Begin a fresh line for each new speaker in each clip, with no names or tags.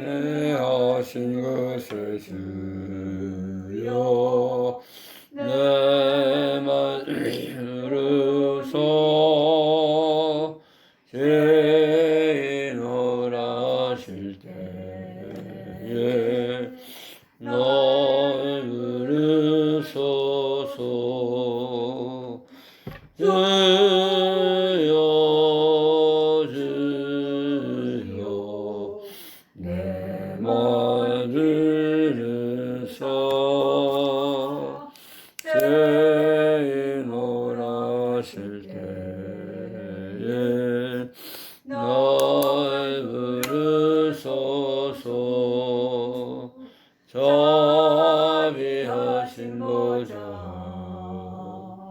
인내하신 것을 주여 내 말 들으소 죄인을 하실 때에 날 부르소서 주여 주여 내 말 들으소 죄인을 하실 때에 날 부르소서 자비하신 보좌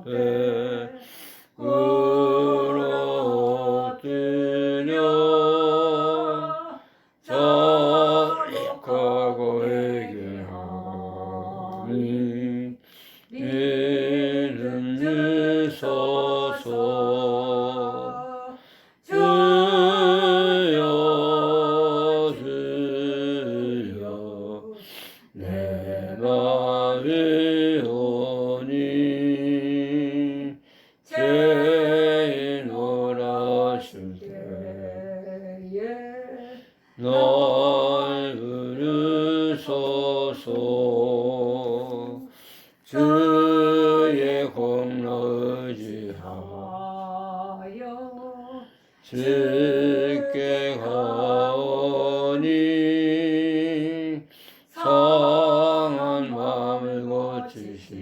앞에 엎드려 자력하고 회개하니 믿음 주소서 주여 주여 내 마음이 오니 죄인을 하실 때에 날 부르소서 주의 공로 의지하여 주께 가오니 상한 마음을 고치시고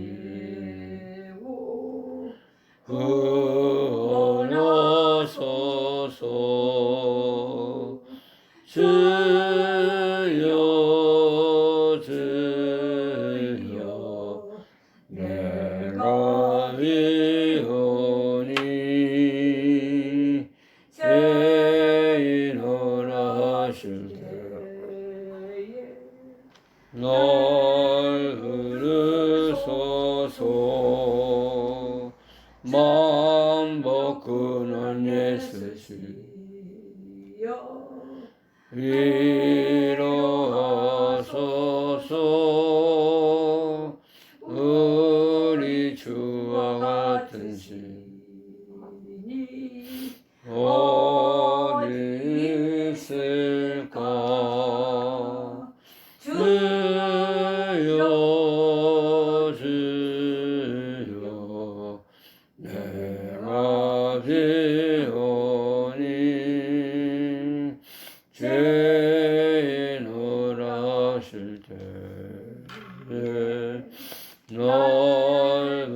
구원하소서 주여 주여 내가 위오니 죄인을 하실 때에 날 부르소서 마음 벗고는 예수시여 위로하소서 우리 주와 같은 신이 어디 있을까 주여 주여 내가 비오니 죄인을 하실 때에 날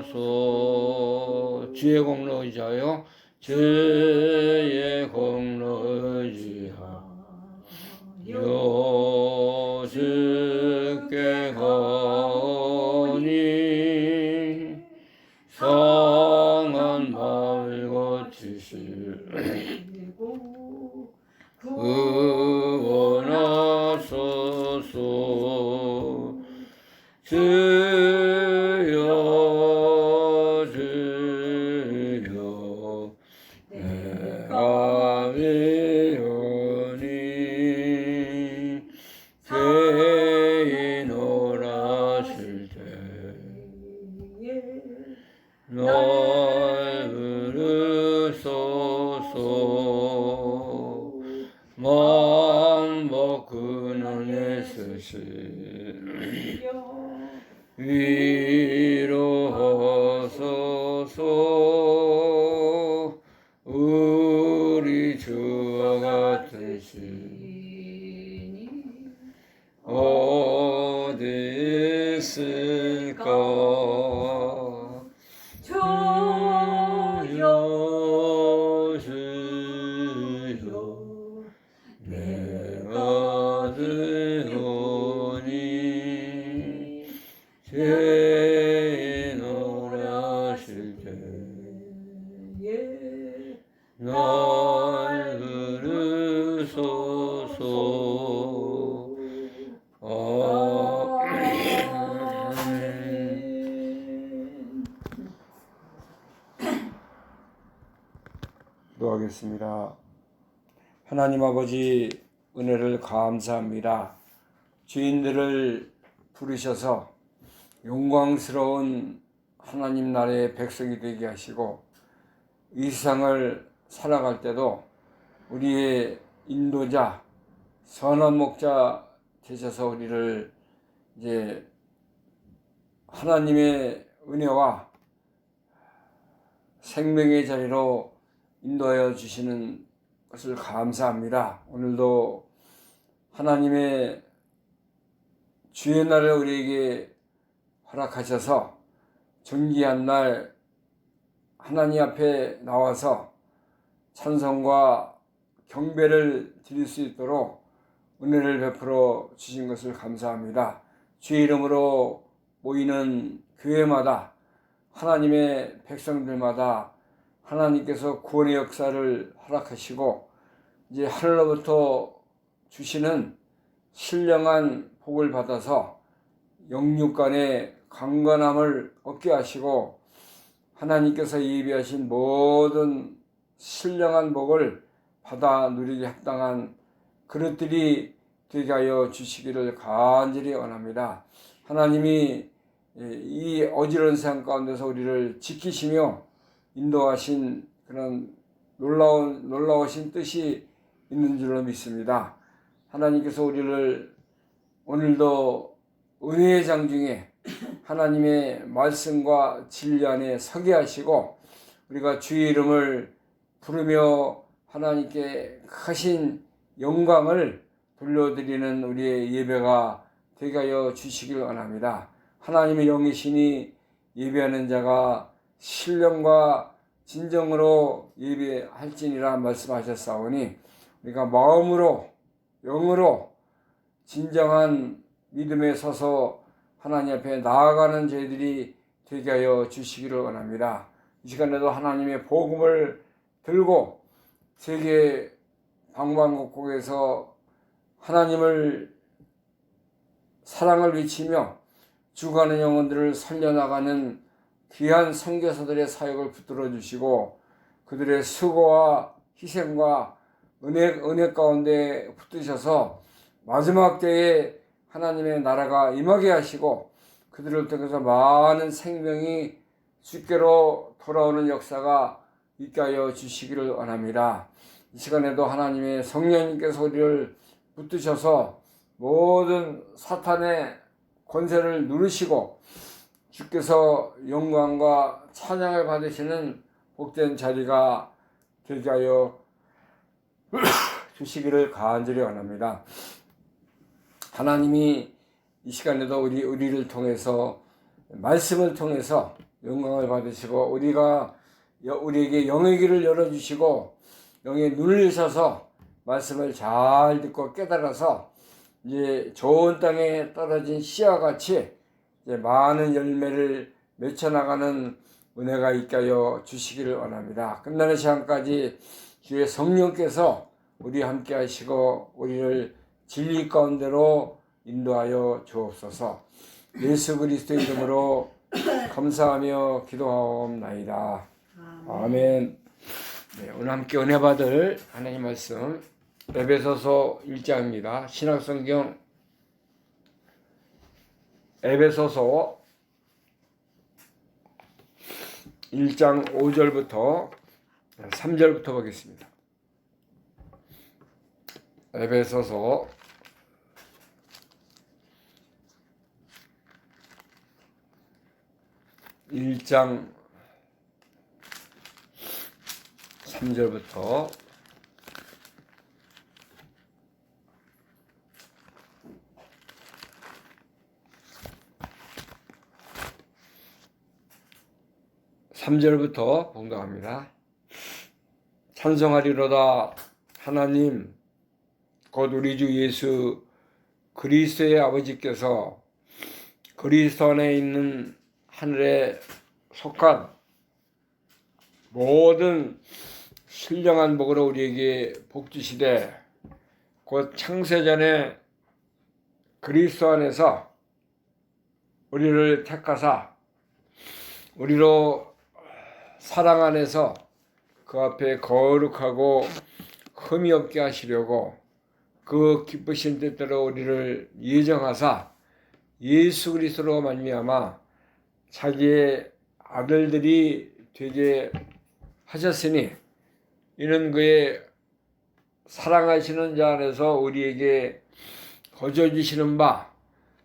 부르소서 주의 공로 의지하여 주의 공로 의지하여 주께 가오니 상한 마음을 고치시고 구원하소서 주여 주여 내가 위오니 죄인을 하실 때에 날 부르소서 마음 벗고는 예수시여 위로하소서 우리 주와 같은 신이 어디 있을까 주여 주여 내가 들오니 죄인을 하실 때에 날 부르소서 아멘. 기도하겠습니다.
하나님 아버지 은혜를 감사합니다. 죄인들을 부르셔서 영광스러운 하나님 나라의 백성이 되게 하시고 이 세상을 살아갈 때도 우리의 인도자, 선한 목자 되셔서 우리를 이제 하나님의 은혜와 생명의 자리로 인도하여 주시는 것을 감사합니다. 오늘도 하나님의 주의 날을 우리에게 허락하셔서 존귀한 날 하나님 앞에 나와서 찬송과 경배를 드릴 수 있도록 은혜를 베풀어 주신 것을 감사합니다. 주의 이름으로 모이는 교회마다 하나님의 백성들마다 하나님께서 구원의 역사를 허락하시고 이제 하늘로부터 주시는 신령한 복을 받아서 영육간의 강건함을 얻게 하시고 하나님께서 예비하신 모든 신령한 복을 받아 누리기 합당한 그릇들이 되게 하여 주시기를 간절히 원합니다. 하나님이 이 어지러운 세상 가운데서 우리를 지키시며 인도하신 그런 놀라우신 뜻이 있는 줄로 믿습니다. 하나님께서 우리를 오늘도 은혜의 장중에 하나님의 말씀과 진리 안에 서게 하시고 우리가 주의 이름을 부르며 하나님께 크신 영광을 돌려드리는 우리의 예배가 되게 하여 주시길 원합니다. 하나님의 영이시니 예배하는 자가 신령과 진정으로 예배할지니라 말씀하셨사오니 우리가 마음으로 영으로 진정한 믿음에 서서 하나님 앞에 나아가는 저희들이 되게 하여 주시기를 원합니다. 이 시간에도 하나님의 복음을 들고 세계 방방곡곡에서 하나님을 사랑을 외치며 죽어가는 영혼들을 살려나가는 귀한 선교사들의 사역을 붙들어 주시고 그들의 수고와 희생과 은혜 가운데 붙드셔서 마지막 때에 하나님의 나라가 임하게 하시고 그들을 통해서 많은 생명이 주께로 돌아오는 역사가 있게 하여 주시기를 원합니다. 이 시간에도 하나님의 성령님께서 우리를 붙드셔서 모든 사탄의 권세를 누르시고 주께서 영광과 찬양을 받으시는 복된 자리가 되게 하여 주시기를 간절히 원합니다. 하나님이 이 시간에도 우리를 통해서 말씀을 통해서 영광을 받으시고 우리에게 영의 길을 열어주시고 영의 눈을 여셔서 말씀을 잘 듣고 깨달아서 이제 좋은 땅에 떨어진 씨와 같이 이제 많은 열매를 맺혀나가는 은혜가 있게 하여 주시기를 원합니다. 끝나는 시간까지 주의 성령께서 우리와 함께 하시고 우리를 진리 가운데로 인도하여 주옵소서. 예수 그리스도의 이름으로 감사하며 기도하옵나이다. 아멘. 네, 오늘 함께 은혜 받을 하나님 말씀 에베소서 1장입니다. 신약성경 에베소서 1장 5절부터 3절부터 보겠습니다. 에베소서 1장 3절부터 3절부터 봉독합니다. 찬송하리로다 하나님 곧 우리 주 예수 그리스도의 아버지께서 그리스도 안에 있는 하늘에 속한 모든 신령한 복으로 우리에게 복 주시되 곧 창세전에 그리스도 안에서 우리를 택하사 우리로 사랑 안에서 그 앞에 거룩하고 흠이 없게 하시려고 그 기쁘신 뜻대로 우리를 예정하사 예수 그리스도로 말미암아 자기의 아들들이 되게 하셨으니 이는 그의 사랑하시는 자 안에서 우리에게 거저 주시는 바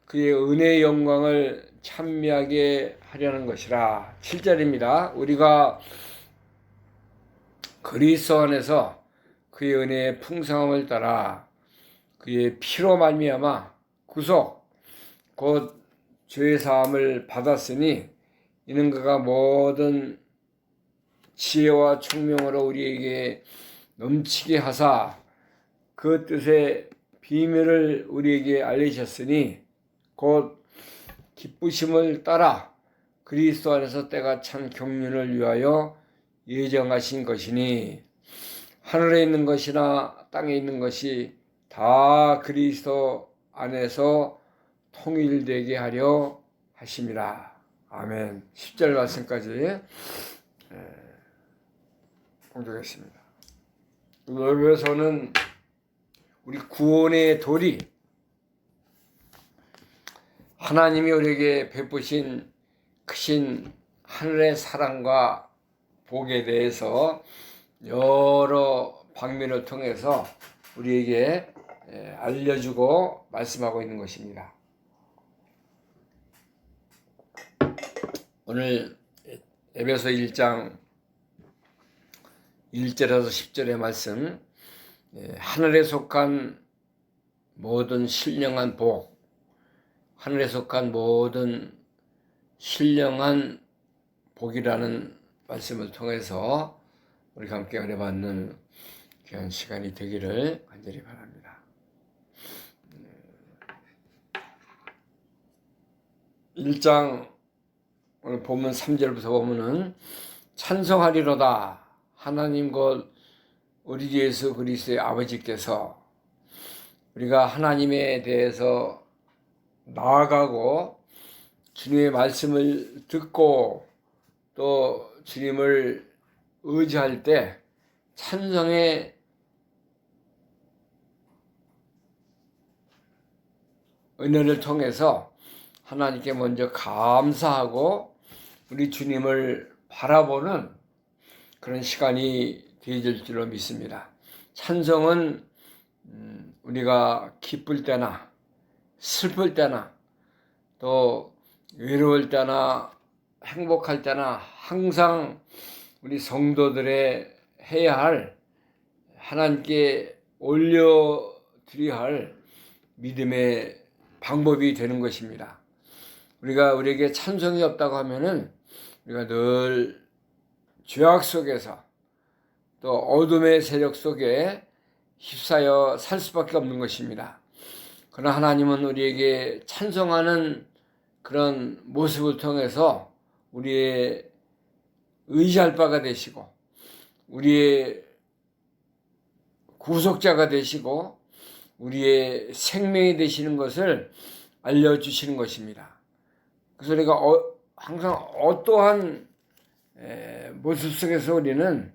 그의 은혜의 영광을 찬미하게 하려는 것이라. 7절입니다. 우리가 그리스도 안에서 그의 은혜의 풍성함을 따라 그의 피로 말미암아 구속 곧 죄의 사함을 받았으니 이는 그가 모든 지혜와 총명으로 우리에게 넘치게 하사 그 뜻의 비밀을 우리에게 알리셨으니 곧 기쁘심을 따라 그리스도 안에서 때가 찬 경륜을 위하여 예정하신 것이니 하늘에 있는 것이나 땅에 있는 것이 다 그리스도 안에서 통일되게 하려 하심이라. 아멘. 10절 말씀까지 공독했습니다. 여기서는 우리 구원의 도리, 하나님이 우리에게 베푸신 크신 하늘의 사랑과 복에 대해서 여러 방면을 통해서 우리에게 알려주고 말씀하고 있는 것입니다. 오늘 에베소 1장 1절에서 10절의 말씀, 하늘에 속한 모든 신령한 복, 하늘에 속한 모든 신령한 복이라는 말씀을 통해서 우리가 함께 은혜받는 귀한 시간이 되기를 간절히 바랍니다. 1장 오늘 본문 3절부터 보면은 찬송하리로다 하나님 곧 우리 주 예수 그리스도의 아버지께서 우리가 하나님에 대해서 나아가고 주님의 말씀을 듣고 또 주님을 의지할 때 찬송의 은혜를 통해서 하나님께 먼저 감사하고 우리 주님을 바라보는 그런 시간이 되어질 줄로 믿습니다. 찬송은 우리가 기쁠 때나 슬플 때나 또 외로울 때나 행복할 때나 항상 우리 성도들의 해야 할 하나님께 올려드려야 할 믿음의 방법이 되는 것입니다. 우리에게 찬송이 없다고 하면은 우리가 늘 죄악 속에서 또 어둠의 세력 속에 휩싸여 살 수밖에 없는 것입니다. 그러나 하나님은 우리에게 찬송하는 그런 모습을 통해서 우리의 의지할 바가 되시고 우리의 구속자가 되시고 우리의 생명이 되시는 것을 알려주시는 것입니다. 그래서 우리가 항상 어떠한 모습 속에서 우리는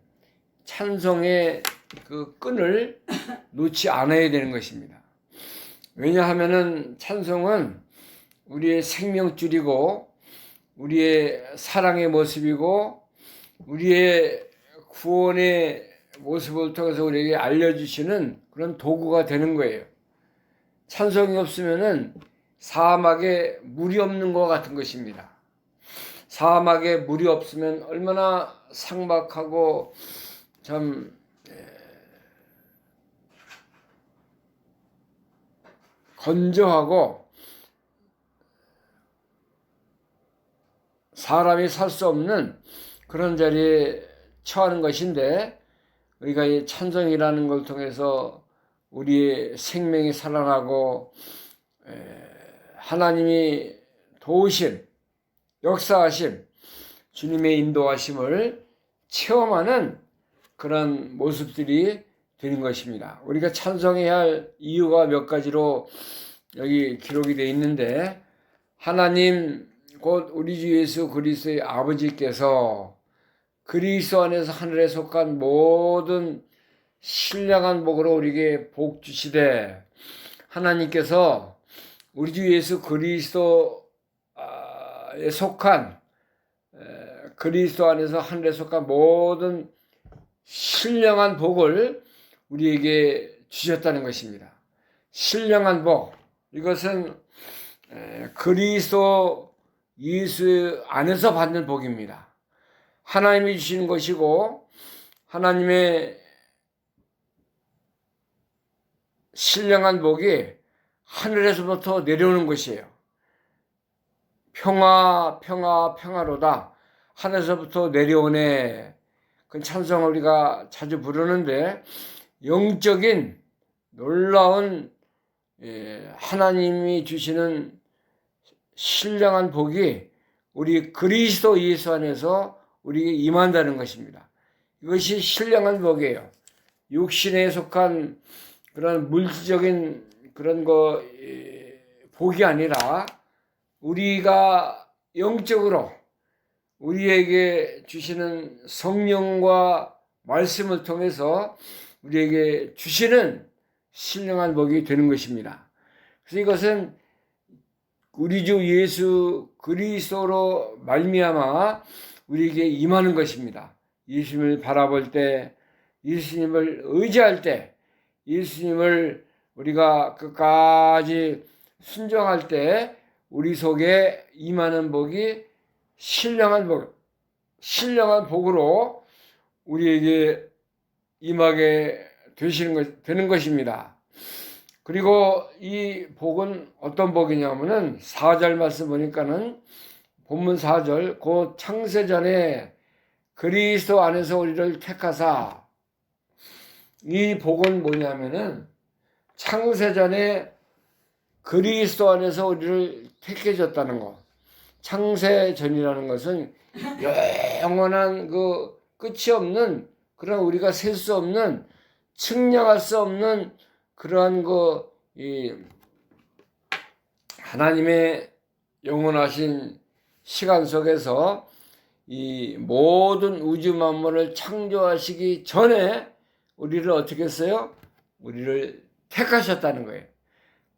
찬송의 그 끈을 놓지 않아야 되는 것입니다. 왜냐하면은 찬송은 우리의 생명줄이고 우리의 사랑의 모습이고 우리의 구원의 모습을 통해서 우리에게 알려주시는 그런 도구가 되는 거예요. 찬송이 없으면은 사막에 물이 없는 것 같은 것입니다. 사막에 물이 없으면 얼마나 삭막하고 참 건조하고 사람이 살 수 없는 그런 자리에 처하는 것인데 우리가 이 찬송이라는 걸 통해서 우리의 생명이 살아나고 하나님이 도우심, 역사하심, 주님의 인도하심을 체험하는 그런 모습들이 되는 것입니다. 우리가 찬송해야 할 이유가 몇 가지로 여기 기록이 되어 있는데 하나님 곧 우리 주 예수 그리스도의 아버지께서 그리스도 안에서 하늘에 속한 모든 신령한 복으로 우리에게 복 주시되 하나님께서 우리 주 예수 그리스도에 속한 그리스도 안에서 하늘에 속한 모든 신령한 복을 우리에게 주셨다는 것입니다. 신령한 복, 이것은 그리스도 예수 안에서 받는 복입니다. 하나님이 주시는 것이고 하나님의 신령한 복이 하늘에서부터 내려오는 것이에요. 평화, 평화, 평화로다. 하늘에서부터 내려오네. 그 찬송을 우리가 자주 부르는데 영적인 놀라운 하나님이 주시는 신령한 복이 우리 그리스도 예수 안에서 우리에게 임한다는 것입니다. 이것이 신령한 복이에요. 육신에 속한 그런 물질적인 그런 복이 아니라 우리가 영적으로 우리에게 주시는 성령과 말씀을 통해서 우리에게 주시는 신령한 복이 되는 것입니다. 그래서 이것은 우리 주 예수 그리스도로 말미암아 우리에게 임하는 것입니다. 예수님을 바라볼 때, 예수님을 의지할 때, 예수님을 우리가 끝까지 순종할 때 우리 속에 임하는 복이 신령한 복으로 우리에게 임하게 되는 것입니다. 그리고 이 복은 어떤 복이냐면은 4절 말씀 보니까는 본문 4절 곧 창세전에 그리스도 안에서 우리를 택하사, 이 복은 뭐냐면은 창세전에 그리스도 안에서 우리를 택해 줬다는 거. 창세전이라는 것은 영원한 그 끝이 없는 그런 우리가 셀 수 없는 측량할 수 없는 그러한 하나님의 영원하신 시간 속에서 이 모든 우주 만물을 창조하시기 전에 우리를 어떻게 했어요? 우리를 택하셨다는 거예요.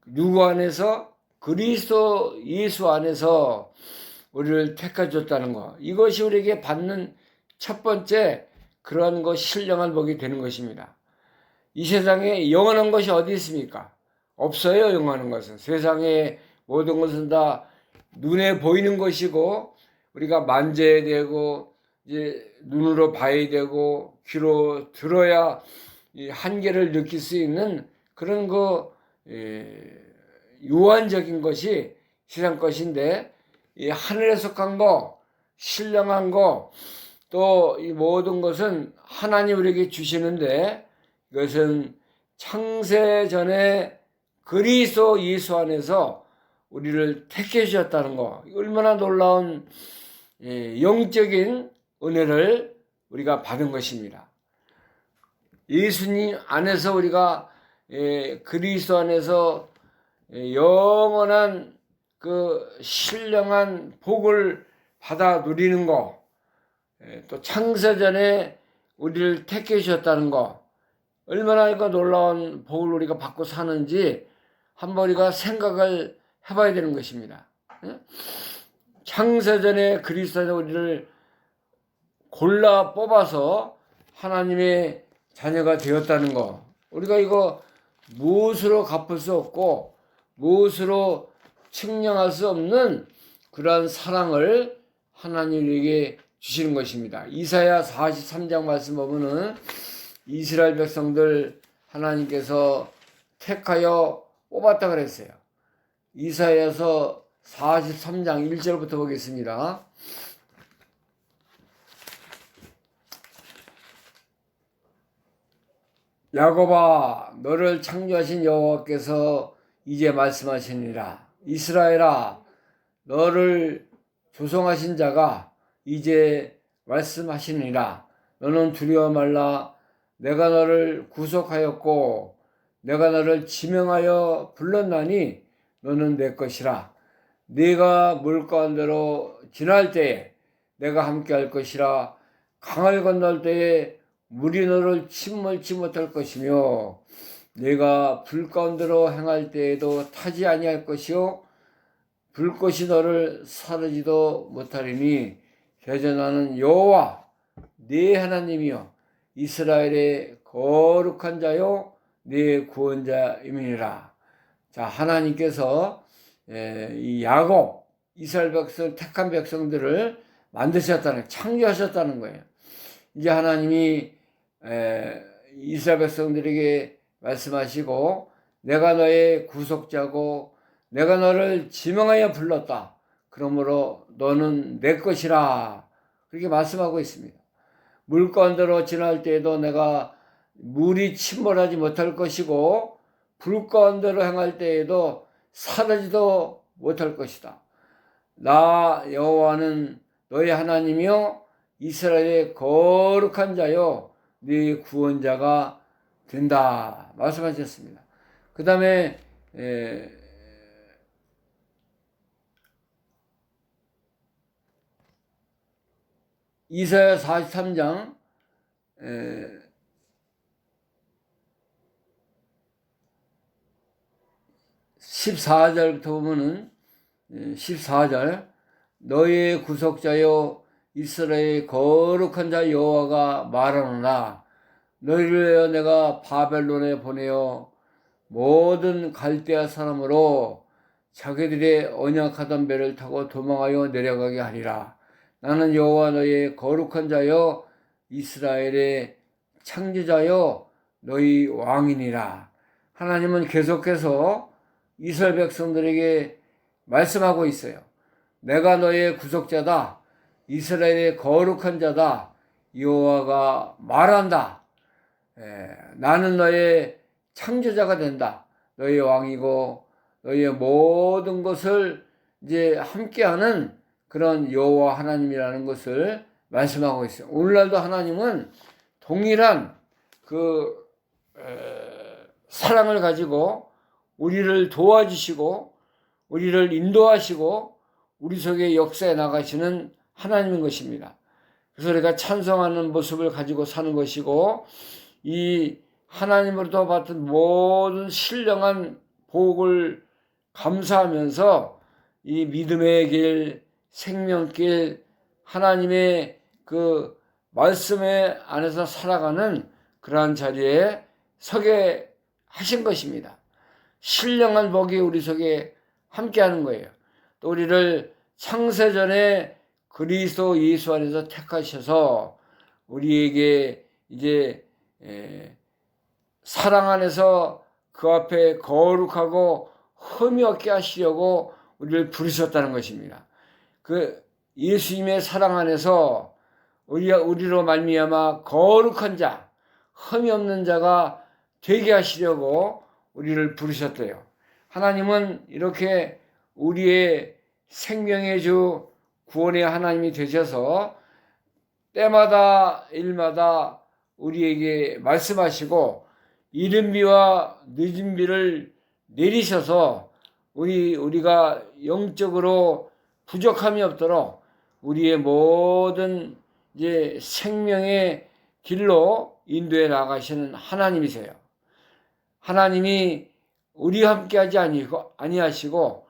누구 안에서? 그리스도 예수 안에서 우리를 택하셨다는 거. 이것이 우리에게 받는 첫 번째 그런 신령한 복이 되는 것입니다. 이 세상에 영원한 것이 어디 있습니까? 없어요. 영원한 것은. 세상에 모든 것은 다 눈에 보이는 것이고 우리가 만져야 되고 이제 눈으로 봐야 되고 귀로 들어야 이 한계를 느낄 수 있는 그런 유한적인 것이 세상 것인데, 이 하늘에 속한 거, 신령한 거, 또 이 모든 것은 하나님 우리에게 주시는데 이것은 창세전에 그리스도 예수 안에서 우리를 택해 주셨다는 거. 얼마나 놀라운 영적인 은혜를 우리가 받은 것입니다. 예수님 안에서 우리가 그리스도 안에서 영원한 그 신령한 복을 받아 누리는 거, 또 창세전에 우리를 택해 주셨다는 거, 얼마나 이거 놀라운 복을 우리가 받고 사는지 한번 우리가 생각을 해봐야 되는 것입니다. 창세전에 그리스도에 우리를 골라 뽑아서 하나님의 자녀가 되었다는 거, 우리가 이거 무엇으로 갚을 수 없고 무엇으로 측량할 수 없는 그러한 사랑을 하나님에게 주시는 것입니다. 이사야 43장 말씀 보면은 이스라엘 백성들 하나님께서 택하여 뽑았다 그랬어요. 이사야서 43장 1절부터 보겠습니다. 야곱아, 너를 창조하신 여호와께서 이제 말씀하시니라. 이스라엘아, 너를 조성하신 자가 이제 말씀하시니라. 너는 두려워 말라. 내가 너를 구속하였고 내가 너를 지명하여 불렀나니 너는 내 것이라. 네가 물 가운데로 지날 때에 내가 함께 할 것이라. 강을 건널 때에 물이 너를 침몰치 못할 것이며 내가 불 가운데로 행할 때에도 타지 아니할 것이요 불꽃이 너를 사르지도 못하리니 그저 나는 여호와 네 하나님이여 이스라엘의 거룩한 자요 네 구원자임이니라. 자, 하나님께서 이 야곱 이스라엘 백성 택한 백성들을 만드셨다는 창조하셨다는 거예요. 이제 하나님이 이스라엘 백성들에게 말씀하시고 내가 너의 구속자고 내가 너를 지명하여 불렀다. 그러므로 너는 내 것이라. 그렇게 말씀하고 있습니다. 물 가운데로 지날 때에도 내가 물이 침몰하지 못할 것이고 불 가운데로 행할 때에도 사르지도 못할 것이다. 나 여호와는 너의 하나님이요 이스라엘의 거룩한 자요 네 구원자가 된다 말씀하셨습니다. 그 다음에 이사야 43장 14절부터 보면은 14절 너의 구속자여 이스라엘의 거룩한 자 여호와가 말하노라 너희를 위하여 내가 바벨론에 보내어 모든 갈대아 사람으로 자기들의 언약하던 배를 타고 도망하여 내려가게 하리라. 나는 여호와 너의 거룩한 자여 이스라엘의 창조자여 너희 왕이니라. 하나님은 계속해서 이스라엘 백성들에게 말씀하고 있어요. 내가 너의 구속자다. 이스라엘의 거룩한 자다. 여호와가 말한다. 나는 너의 창조자가 된다. 너의 왕이고 너의 모든 것을 이제 함께하는 그런 여호와 하나님이라는 것을 말씀하고 있어요. 오늘날도 하나님은 동일한 그 사랑을 가지고 우리를 도와주시고 우리를 인도하시고 우리 속에 역사에 나가시는 하나님인 것입니다. 그래서 우리가 찬송하는 모습을 가지고 사는 것이고 이 하나님으로부터 받은 모든 신령한 복을 감사하면서 이 믿음의 길, 생명길, 하나님의 그 말씀의 안에서 살아가는 그러한 자리에 서게 하신 것입니다. 신령한 복이 우리 속에 함께하는 거예요. 또 우리를 창세전에 그리스도 예수 안에서 택하셔서 우리에게 이제 사랑 안에서 그 앞에 거룩하고 흠이 없게 하시려고 우리를 부르셨다는 것입니다. 그 예수님의 사랑 안에서 우리로 말미암아 거룩한 자, 흠이 없는 자가 되게 하시려고 우리를 부르셨대요. 하나님은 이렇게 우리의 생명의 주 구원의 하나님이 되셔서 때마다 일마다 우리에게 말씀하시고 이른비와 늦은비를 내리셔서 우리가 영적으로 부족함이 없도록 우리의 모든 이제 생명의 길로 인도해 나가시는 하나님이세요. 하나님이 우리와 함께하지 아니하시고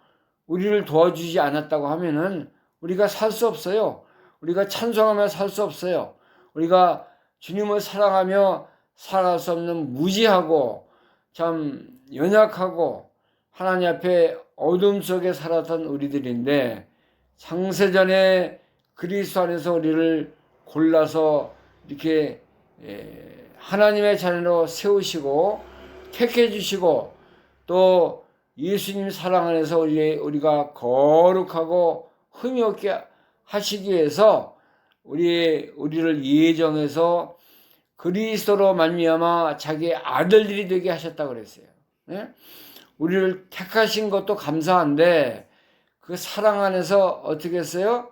우리를 도와주지 않았다고 하면은 우리가 살 수 없어요. 우리가 찬송하며 살 수 없어요. 우리가 주님을 사랑하며 살아갈 수 없는 무지하고 참 연약하고 하나님 앞에 어둠 속에 살았던 우리들인데 창세전에 그리스도 안에서 우리를 골라서 이렇게 하나님의 자녀로 세우시고 택해 주시고 또 예수님 사랑 안에서 우리가 거룩하고 흠이 없게 하시기 위해서 우리를 예정해서 그리스도로 말미암아 자기의 아들들이 되게 하셨다고 그랬어요. 네? 우리를 택하신 것도 감사한데 그 사랑 안에서 어떻게 했어요?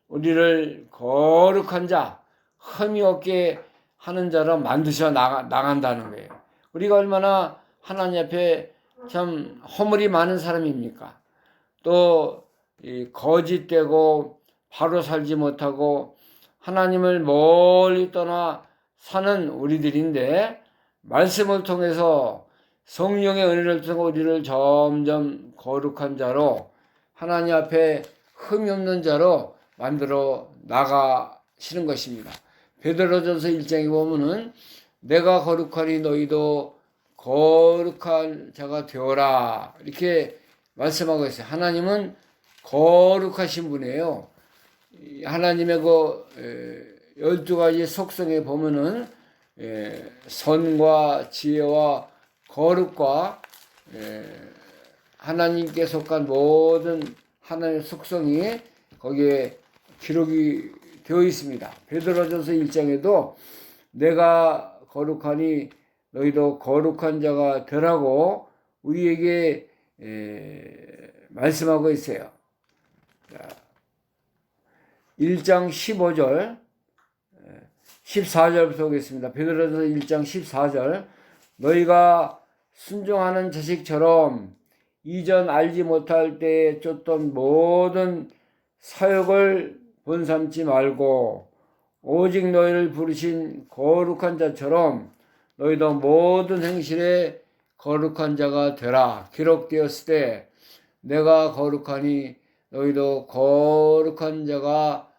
우리를 거룩한 자, 흠이 없게 하는 자로 만드셔 나간다는 거예요. 우리가 얼마나 하나님 앞에 참 허물이 많은 사람입니까? 또 거짓되고 바로 살지 못하고 하나님을 멀리 떠나 사는 우리들인데 말씀을 통해서 성령의 은혜를 통해 우리를 점점 거룩한 자로 하나님 앞에 흠이 없는 자로 만들어 나가시는 것입니다. 베드로전서 1장에 보면은 내가 거룩하니 너희도 거룩한 자가 되어라 이렇게 말씀하고 있어요. 하나님은 거룩하신 분이에요. 하나님의 그 12가지 속성에 보면은 선과 지혜와 거룩과 하나님께 속한 모든 하나님의 속성이 거기에 기록이 되어 있습니다. 베드로전서 1장에도 내가 거룩하니 너희도 거룩한 자가 되라고 우리에게 말씀하고 있어요. 1장 15절 14절부터 보겠습니다. 베드로전서 1장 14절 너희가 순종하는 자식처럼 이전 알지 못할 때에 쫓던 모든 사역을 본삼지 말고 오직 너희를 부르신 거룩한 자처럼 너희도 모든 행실에 거룩한 자가 되라. 기록되었을 때 내가 거룩하니 너희도 거룩한 자가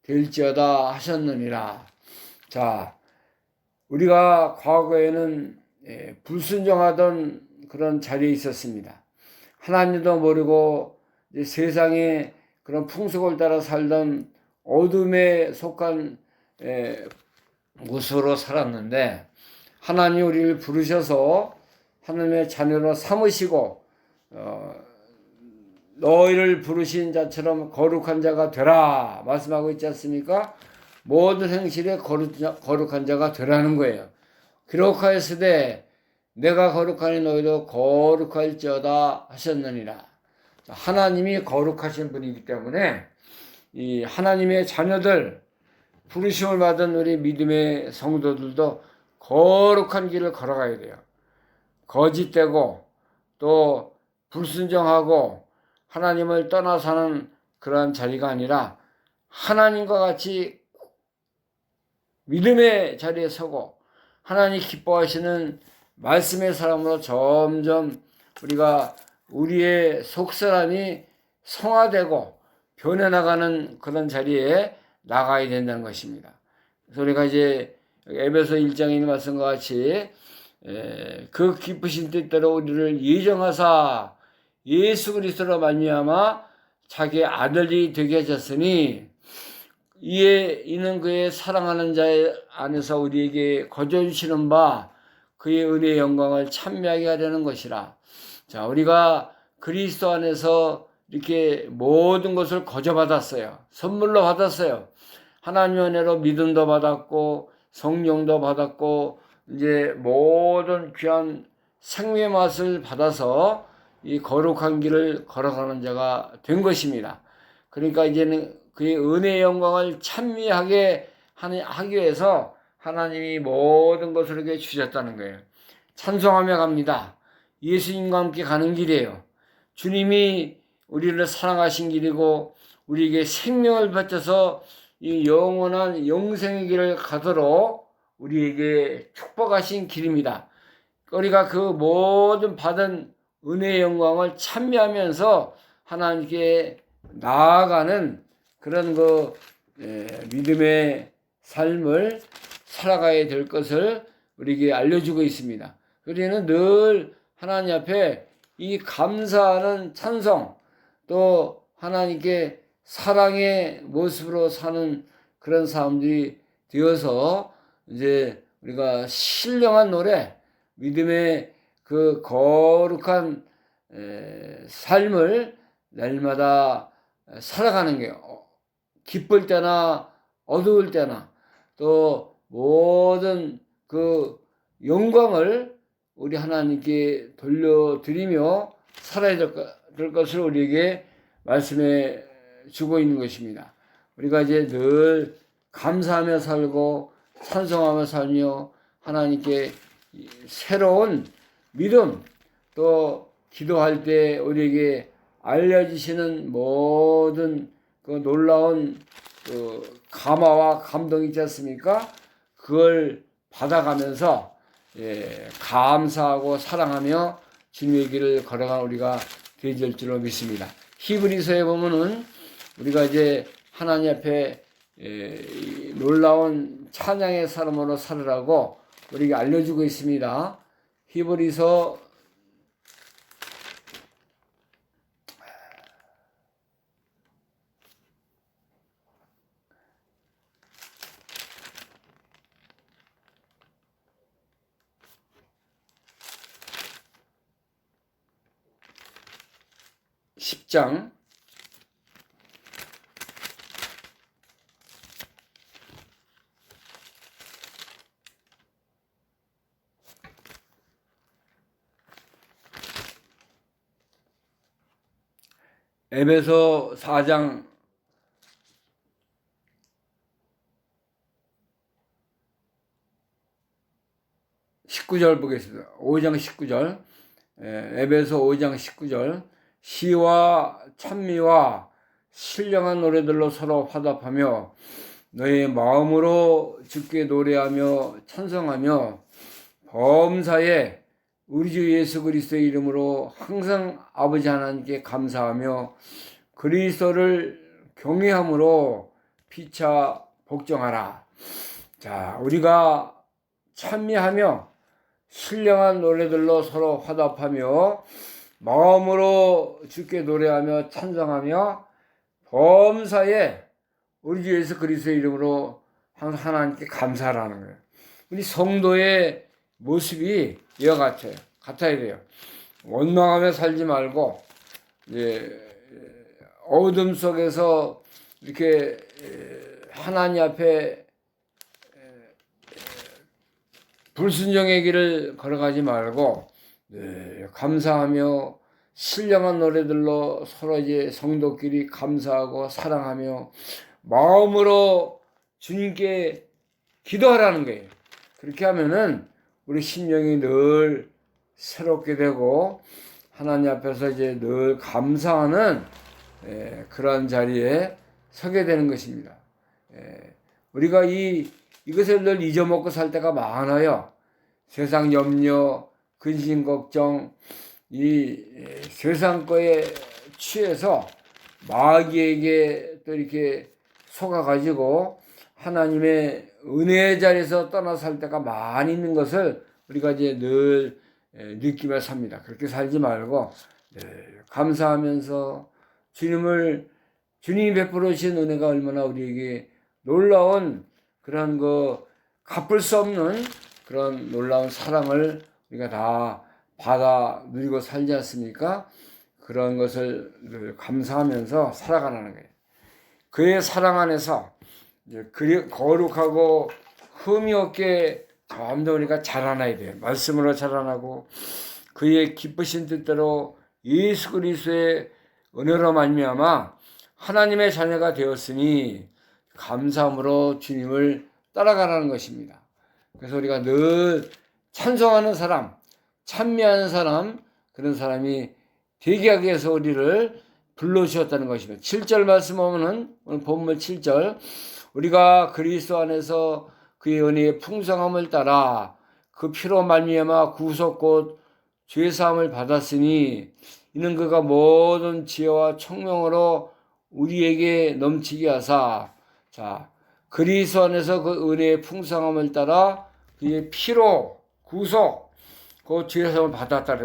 될지어다 하셨느니라. 자, 우리가 과거에는 불순종하던 그런 자리에 있었습니다. 하나님도 모르고 세상에 그런 풍속을 따라 살던 어둠에 속한 곳으로 살았는데 하나님 우리를 부르셔서 하나님의 자녀로 삼으시고 너희를 부르신 자처럼 거룩한 자가 되라 말씀하고 있지 않습니까? 모든 행실에 거룩한 자가 되라는 거예요. 기록하였으되 내가 거룩하니 너희도 거룩할지어다 하셨느니라. 하나님이 거룩하신 분이기 때문에 이 하나님의 자녀들 부르심을 받은 우리 믿음의 성도들도 거룩한 길을 걸어가야 돼요. 거짓되고 또 불순종하고 하나님을 떠나 사는 그런 자리가 아니라 하나님과 같이 믿음의 자리에 서고 하나님 기뻐하시는 말씀의 사람으로 점점 우리가 우리의 속사람이 성화되고 변해나가는 그런 자리에 나가야 된다는 것입니다. 그래서 우리가 이제 에베소 1장에 있는 말씀과 같이 그 기쁘신 뜻대로 우리를 예정하사 예수 그리스도로 말미암아 자기의 아들이 되게 하셨으니 이에 이는 그의 사랑하는 자의 안에서 우리에게 거저 주시는 바 그의 은혜의 영광을 찬미하게 하려는 것이라. 자, 우리가 그리스도 안에서 이렇게 모든 것을 거저 받았어요. 선물로 받았어요. 하나님의 은혜로 믿음도 받았고 성령도 받았고 이제 모든 귀한 생명의 맛을 받아서 이 거룩한 길을 걸어가는 자가 된 것입니다. 그러니까 이제는 그의 은혜의 영광을 찬미하게 하기 위해서 하나님이 모든 것을 이렇게 주셨다는 거예요. 찬송하며 갑니다. 예수님과 함께 가는 길이에요. 주님이 우리를 사랑하신 길이고 우리에게 생명을 바쳐서 이 영원한 영생의 길을 가도록 우리에게 축복하신 길입니다. 우리가 그 모든 받은 은혜의 영광을 찬미하면서 하나님께 나아가는 그런 믿음의 삶을 살아가야 될 것을 우리에게 알려주고 있습니다. 우리는 늘 하나님 앞에 이 감사하는 찬송 또 하나님께 사랑의 모습으로 사는 그런 사람들이 되어서 이제 우리가 신령한 노래 믿음의 그 거룩한 삶을 날마다 살아가는 게요. 기쁠 때나 어두울 때나 또 모든 그 영광을 우리 하나님께 돌려드리며 살아야 될 것을 우리에게 말씀해 주고 있는 것입니다. 우리가 이제 늘 감사하며 살고 찬송하며 살며 하나님께 새로운 믿음 또 기도할 때 우리에게 알려주시는 모든 그 놀라운 그 감화와 감동이 있지 않습니까? 그걸 받아가면서 감사하고 사랑하며 주님의 길을 걸어간 우리가 되질 줄로 믿습니다. 히브리서에 보면은 우리가 이제 하나님 앞에 놀라운 찬양의 사람으로 살으라고 우리에게 알려주고 있습니다. 히브리서 10장 4장 19절 보겠습니다. 5장 19절. 에베소 5장 19절. 시와 찬미와 신령한 노래들로 서로 화답하며 너의 마음으로 주께 노래하며 찬송하며 범사에 우리 주 예수 그리스도의 이름으로 항상 아버지 하나님께 감사하며 그리스도를 경외함으로 피차 복종하라. 자, 우리가 찬미하며 신령한 노래들로 서로 화답하며 마음으로 주께 노래하며 찬송하며 범사에 우리 주 예수 그리스도의 이름으로 항상 하나님께 감사하라는 거예요. 우리 성도의 모습이 이와 같아야 돼요. 원망하며 살지 말고 어둠 속에서 이렇게 하나님 앞에 불순종의 길을 걸어가지 말고 감사하며 신령한 노래들로 서로 이제 성도끼리 감사하고 사랑하며 마음으로 주님께 기도하라는 거예요. 그렇게 하면은 우리 심령이 늘 새롭게 되고 하나님 앞에서 이제 늘 감사하는 그런 자리에 서게 되는 것입니다. 우리가 이것을 늘 잊어먹고 살 때가 많아요. 세상 염려, 근심 걱정, 이 세상 거에 취해서 마귀에게 또 이렇게 속아가지고 하나님의 은혜의 자리에서 떠나 살 때가 많이 있는 것을 우리가 이제 늘 느끼며 삽니다. 그렇게 살지 말고 감사하면서 주님이 베풀어 주신 은혜가 얼마나 우리에게 놀라운 그런 갚을 수 없는 그런 놀라운 사랑을 우리가 다 받아 누리고 살지 않습니까? 그런 것을 늘 감사하면서 살아가는 거예요. 그의 사랑 안에서 거룩하고 흠이 없게 점점 우리가 자라나야 돼요. 말씀으로 자라나고 그의 기쁘신 뜻대로 예수 그리스도의 은혜로 말미암아 하나님의 자녀가 되었으니 감사함으로 주님을 따라가라는 것입니다. 그래서 우리가 늘 찬송하는 사람, 찬미하는 사람, 그런 사람이 되게 하기 위해서 우리를 불러주셨다는 것입니다. 7절 말씀 보면은 오늘 본문 7절 우리가 그리스도 안에서 그의 은혜의 풍성함을 따라 그 피로 말미암아 구속 곧 죄사함을 받았으니 이는 그가 모든 지혜와 총명으로 우리에게 넘치게 하사 자 그리스도 안에서 그 은혜의 풍성함을 따라 그의 피로 구속 그 죄사함을 받았다.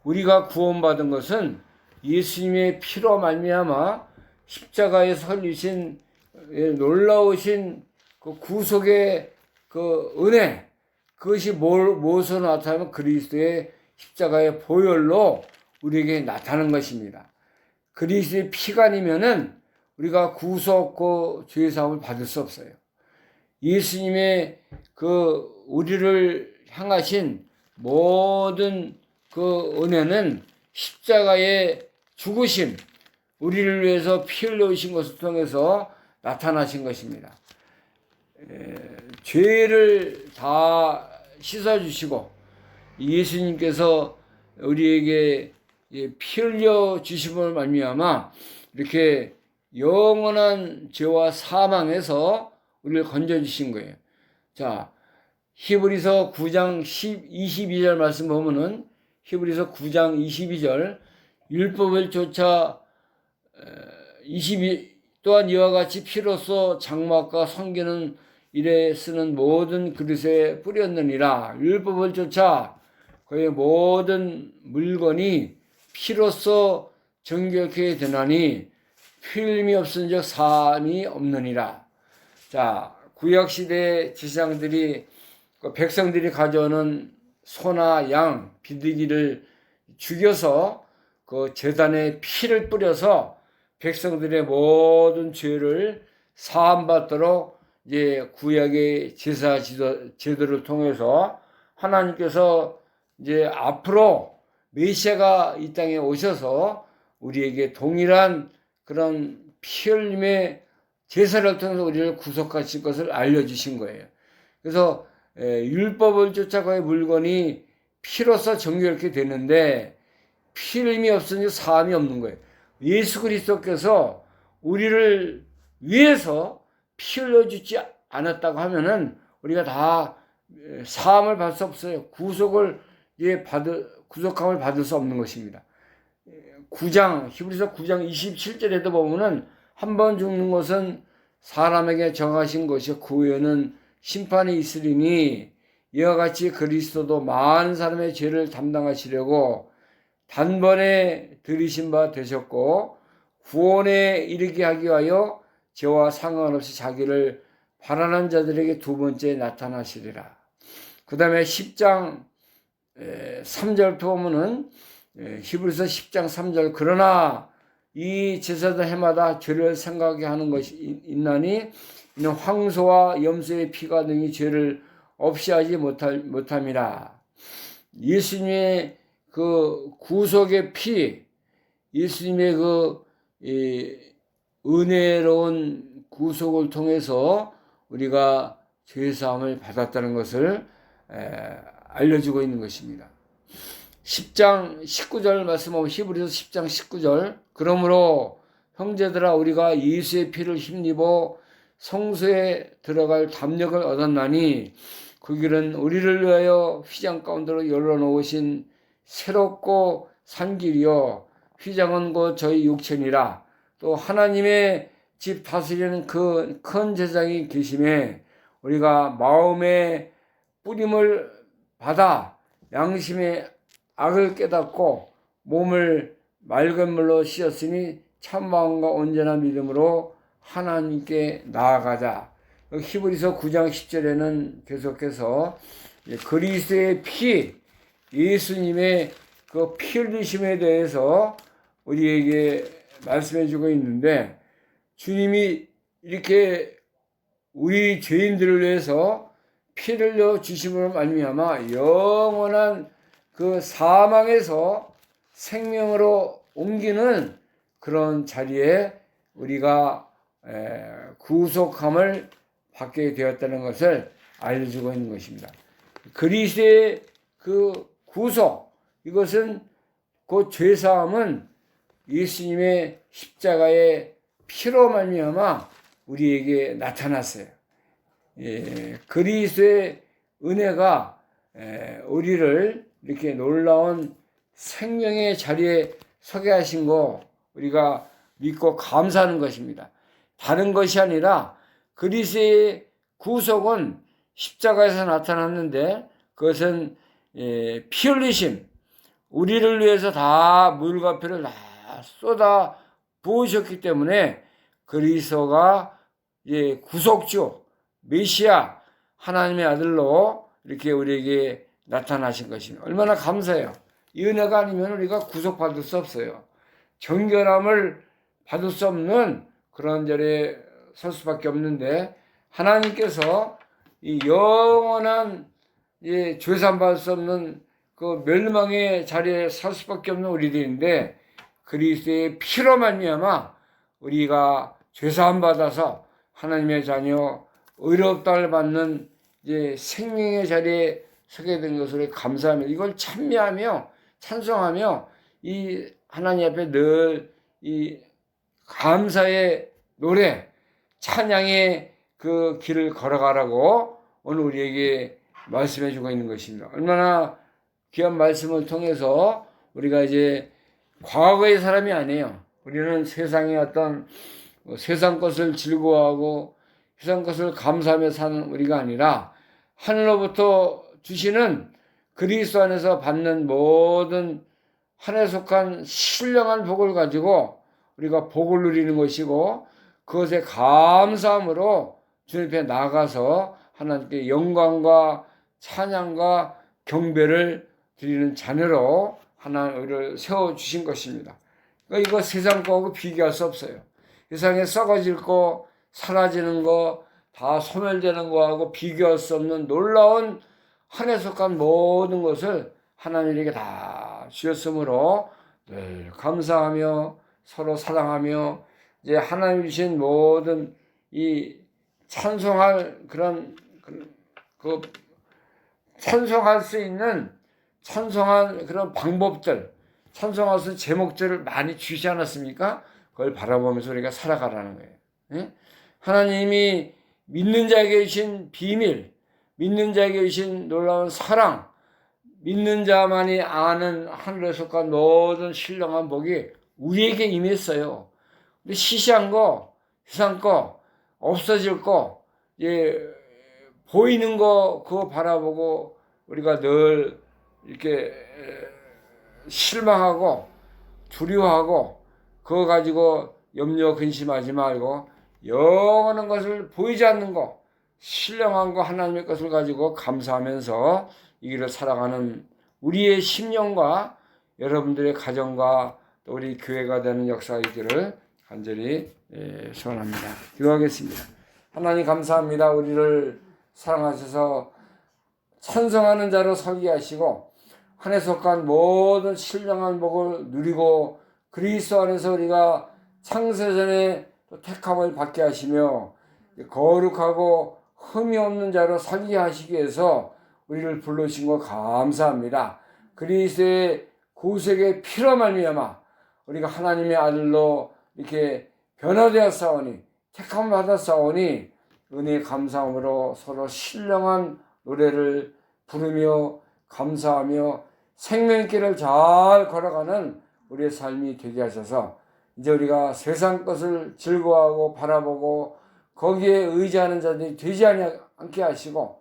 우리가 구원받은 것은 예수님의 피로 말미암아 십자가에서 흘리신 놀라우신 그 구속의 그 은혜 그것이 무엇으로 나타나면 그리스도의 십자가의 보혈로 우리에게 나타나는 것입니다. 그리스도의 피가 아니면은 우리가 구속 그 죄사함을 받을 수 없어요. 예수님의 그 우리를 향하신 모든 그 은혜는 십자가의 죽으심, 우리를 위해서 피 흘려오신 것을 통해서 나타나신 것입니다. 죄를 다 씻어주시고 예수님께서 우리에게 피 흘려 주심을 말미암아 이렇게 영원한 죄와 사망에서 우리를 건져주신 거예요. 자, 히브리서 9장 22절 말씀 보면은 히브리서 9장 22절 율법을 쫓아 22 또한 이와 같이 피로써 장막과 성기는 일에 쓰는 모든 그릇에 뿌렸느니라. 율법을 쫓아 그의 모든 물건이 피로써 정결케 되나니 필름이 없은즉 사함이 없느니라. 자, 구약시대 지상들이 백성들이 가져오는 소나 양, 비둘기를 죽여서 그 제단에 피를 뿌려서 백성들의 모든 죄를 사함받도록 이제 구약의 제사 제도를 통해서 하나님께서 이제 앞으로 메시아가 이 땅에 오셔서 우리에게 동일한 그런 피 흘림의 제사를 통해서 우리를 구속하실 것을 알려주신 거예요. 그래서 율법을 쫓아 그의 물건이 피로써 정결케 되는데 피 흘림이 없으니 사함이 없는 거예요. 예수 그리스도께서 우리를 위해서 피 흘려주지 않았다고 하면은 우리가 다 사함을 받을 수 없어요. 구속함을 받을 수 없는 것입니다. 히브리서 9장 27절에도 보면은 한 번 죽는 것은 사람에게 정하신 것이요 그 후에는 심판이 있으리니 이와 같이 그리스도도 많은 사람의 죄를 담당하시려고 단번에 들이신 바 되셨고 구원에 이르게 하기 위하여 죄와 상관없이 자기를 바라는 자들에게 두 번째 나타나시리라. 그 다음에 10장 3절 보면은 히브리서 10장 3절 그러나 이 제사도 해마다 죄를 생각하게 하는 것이 있나니 이는 황소와 염소의 피가 능히 죄를 없이 하지 못함이라. 예수님의 그 구속의 피, 예수님의 그 은혜로운 구속을 통해서 우리가 죄사함을 받았다는 것을 알려주고 있는 것입니다. 10장 19절 말씀하면 히브리서 10장 19절 그러므로 형제들아 우리가 예수의 피를 힘입어 성소에 들어갈 담력을 얻었나니 그 길은 우리를 위하여 휘장 가운데로 열어놓으신 새롭고 산 길이요 휘장은 곧 저희 육체니라. 또 하나님의 집 다스리는 그 큰 제사장이 계심에 우리가 마음의 뿌림을 받아 양심의 악을 깨닫고 몸을 맑은 물로 씻었으니 참마음과 온전한 믿음으로 하나님께 나아가자. 히브리서 9장 10절에는 계속해서 그리스도의 피, 예수님의 그 피 흘리심에 대해서 우리에게 말씀해 주고 있는데 주님이 이렇게 우리 죄인들을 위해서 피를 흘려 주심으로 말미암아 영원한 그 사망에서 생명으로 옮기는 그런 자리에 우리가 구속함을 받게 되었다는 것을 알려주고 있는 것입니다. 그리스도의 그 구속, 이것은 그 죄사함은 예수님의 십자가의 피로 말미암아 우리에게 나타났어요. 그리스도의 은혜가 우리를 이렇게 놀라운 생명의 자리에 서게 하신 거 우리가 믿고 감사하는 것입니다. 다른 것이 아니라 그리스도의 구속은 십자가에서 나타났는데 그것은 피 흘리심, 우리를 위해서 다 물과 피를 다 쏟아 부으셨기 때문에 그리스도가 구속주, 메시아, 하나님의 아들로 이렇게 우리에게 나타나신 것입니다. 얼마나 감사해요. 이 은혜가 아니면 우리가 구속받을 수 없어요. 정결함을 받을 수 없는 그런 자리에 설 수밖에 없는데 하나님께서 이 영원한 죄산 받을 수 없는 그 멸망의 자리에 설 수밖에 없는 우리들인데 그리스도의 피로 말미암아 우리가 죄사함 받아서 하나님의 자녀 의롭다를 받는 생명의 자리에 서게 된 것을 감사하며 이걸 찬미하며 찬송하며 이 하나님 앞에 늘 이 감사의 노래 찬양의 그 길을 걸어가라고 오늘 우리에게 말씀해 주고 있는 것입니다. 얼마나 귀한 말씀을 통해서 우리가 이제 과거의 사람이 아니에요. 우리는 세상의 어떤 세상 것을 즐거워하고 세상 것을 감사하며 사는 우리가 아니라 하늘로부터 주시는 그리스도 안에서 받는 모든 하늘에 속한 신령한 복을 가지고 우리가 복을 누리는 것이고 그것에 감사함으로 주님 앞에 나가서 하나님께 영광과 찬양과 경배를 드리는 자녀로 하나님을 세워주신 것입니다. 그러니까 이거 세상 거하고 비교할 수 없어요. 세상에 썩어질 거, 사라지는 거, 다 소멸되는 거하고 비교할 수 없는 놀라운 하늘에 속한 모든 것을 하나님에게 다 주셨으므로 늘 감사하며 서로 사랑하며 이제 하나님 주신 모든 이 찬송할 그런 그 찬송할 수 있는 찬송한 그런 방법들, 찬송할 수 있는 제목들을 많이 주시지 않았습니까? 그걸 바라보면서 우리가 살아가라는 거예요. 예? 하나님이 믿는 자에게 주신 비밀, 믿는 자에게 주신 놀라운 사랑, 믿는 자만이 아는 하늘에 속한 모든 신령한 복이 우리에게 임했어요. 근데 시시한 거, 세상 거, 없어질 거, 보이는 거 그거 바라보고 우리가 늘 이렇게 실망하고 두려워하고 그거 가지고 염려 근심하지 말고 영원한 것을 보이지 않는 거, 신령한 거 하나님의 것을 가지고 감사하면서 이 길을 살아가는 우리의 심령과 여러분들의 가정과 또 우리 교회가 되는 역사가 있기를 간절히 소원합니다. 기도하겠습니다. 하나님 감사합니다. 우리를 사랑하셔서 찬송하는 자로 서게 하시고 하늘에 속한 모든 신령한 복을 누리고 그리스도 안에서 우리가 창세전에 택함을 받게 하시며 거룩하고 흠이 없는 자로 살게 하시기 위해서 우리를 불러주신 거 감사합니다. 그리스도의 구속의 피로 말미암아 우리가 하나님의 아들로 이렇게 변화되었사오니 택함을 받았사오니 은혜의 감사함으로 서로 신령한 노래를 부르며 감사하며 생명길을 잘 걸어가는 우리의 삶이 되게 하셔서 이제 우리가 세상 것을 즐거워하고 바라보고 거기에 의지하는 자들이 되지 않게 하시고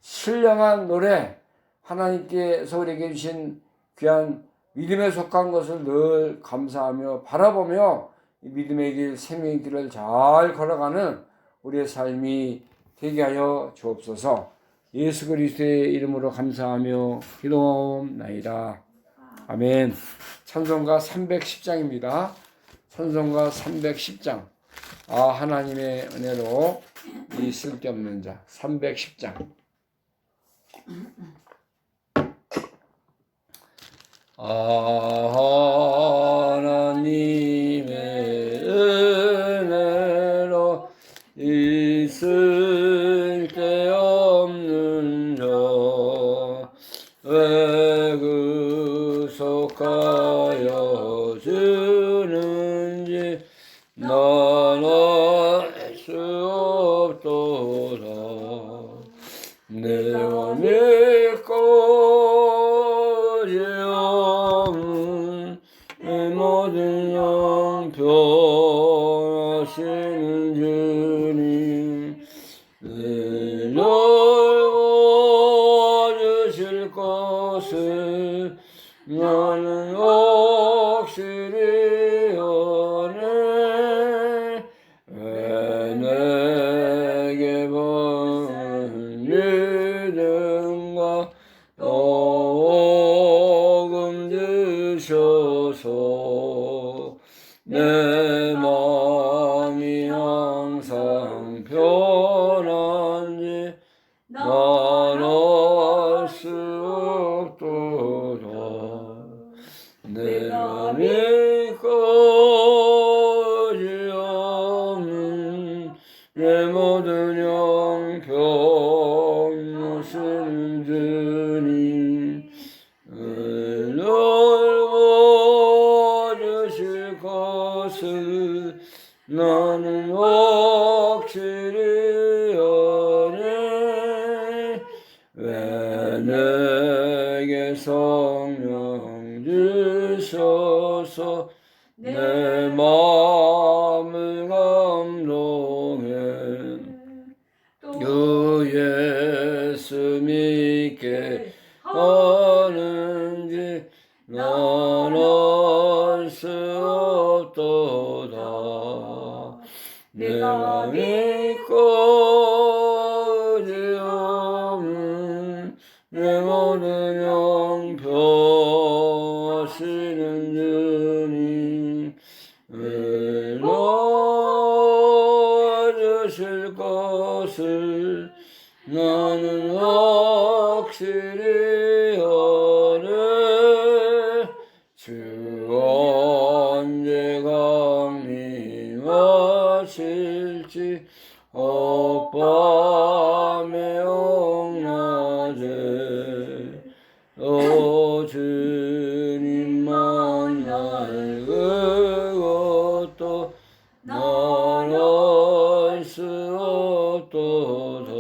신령한 노래 하나님께서 우리에게 주신 귀한 믿음에 속한 것을 늘 감사하며 바라보며 믿음의 길 생명의 길을 잘 걸어가는 우리의 삶이 되게 하여 주옵소서. 예수 그리스도의 이름으로 감사하며 기도하옵나이다. 아멘. 찬송가 310장입니다. 찬송가 310장. 하나님의 은혜로 이 쓸데없는 자 310장. 하나님의 은혜로 이 쓸데없는 자 왜 구속하여 주는지 난 알 수 없도다. 내가 믿고 지어온 내 모든 영평하시는 주님 늘 도와주실 것을 나는 확실히 아네. 왜 내게 받는 믿음과 복음 주셔서 내 마음이 항상 편한지 난 알 수 없도다. 내가 믿고 지없는 내 모든 영평 하시는 주님 넓어주실 것을 나는 확실히 아네. 왜 성령 주소서 내 마음을 감동해 주 예수 믿게 하는지 난 알 수 없도다. 내가 믿고 지오는 내 모든 영표하시는 주님 이루어주실 것을 나는 확실히 아네. 주 언제 강림하실지 밤에 옥낮에 주님 만날 그것도 난 알 수 없도다.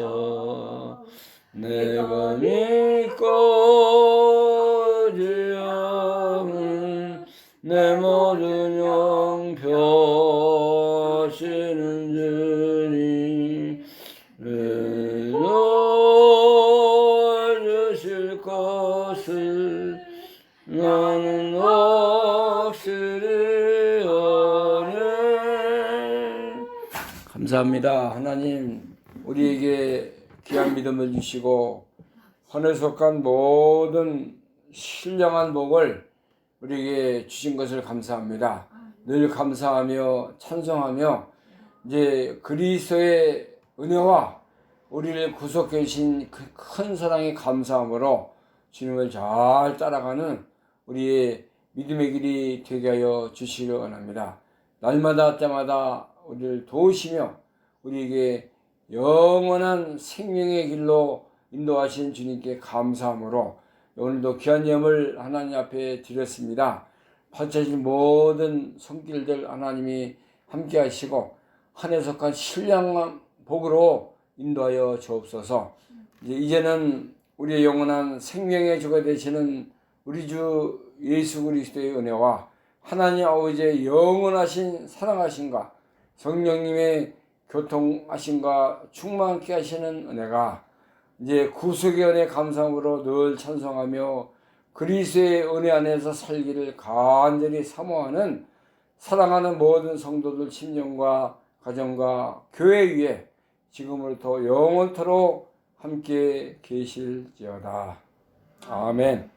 내가 믿고 지오는 내 모든 영표하시는 주님 이루어주실 것을 나는 확실히 아네. 감사합니다. 하나님 우리에게 귀한 믿음을 주시고 하늘에 속한 모든 신령한 복을 우리에게 주신 것을 감사합니다. 늘 감사하며 찬송하며 이제 그리스도의 은혜와 우리를 구속해 주신 그 큰 사랑에 감사함으로 주님을 잘 따라가는 우리의 믿음의 길이 되게 하여 주시려 원합니다. 날마다 때마다 우리를 도우시며 우리에게 영원한 생명의 길로 인도하신 주님께 감사함으로 오늘도 귀한 예물 하나님 앞에 드렸습니다. 펼쳐진 모든 손길들 하나님이 함께 하시고 하늘에 속한 신령한 복으로 인도하여 주옵소서. 이제는 우리의 영원한 생명의 주가 되시는 우리 주 예수 그리스도의 은혜와 하나님 아버지의 영원하신 사랑하심과 성령님의 교통하심과 충만케 하시는 은혜가 이제 구속의 은혜 감사함으로 늘 찬송하며 그리스도의 은혜 안에서 살기를 간절히 사모하는 사랑하는 모든 성도들 심령과 가정과 교회 위에 지금부터 영원토록 함께 계실지어다. 아멘.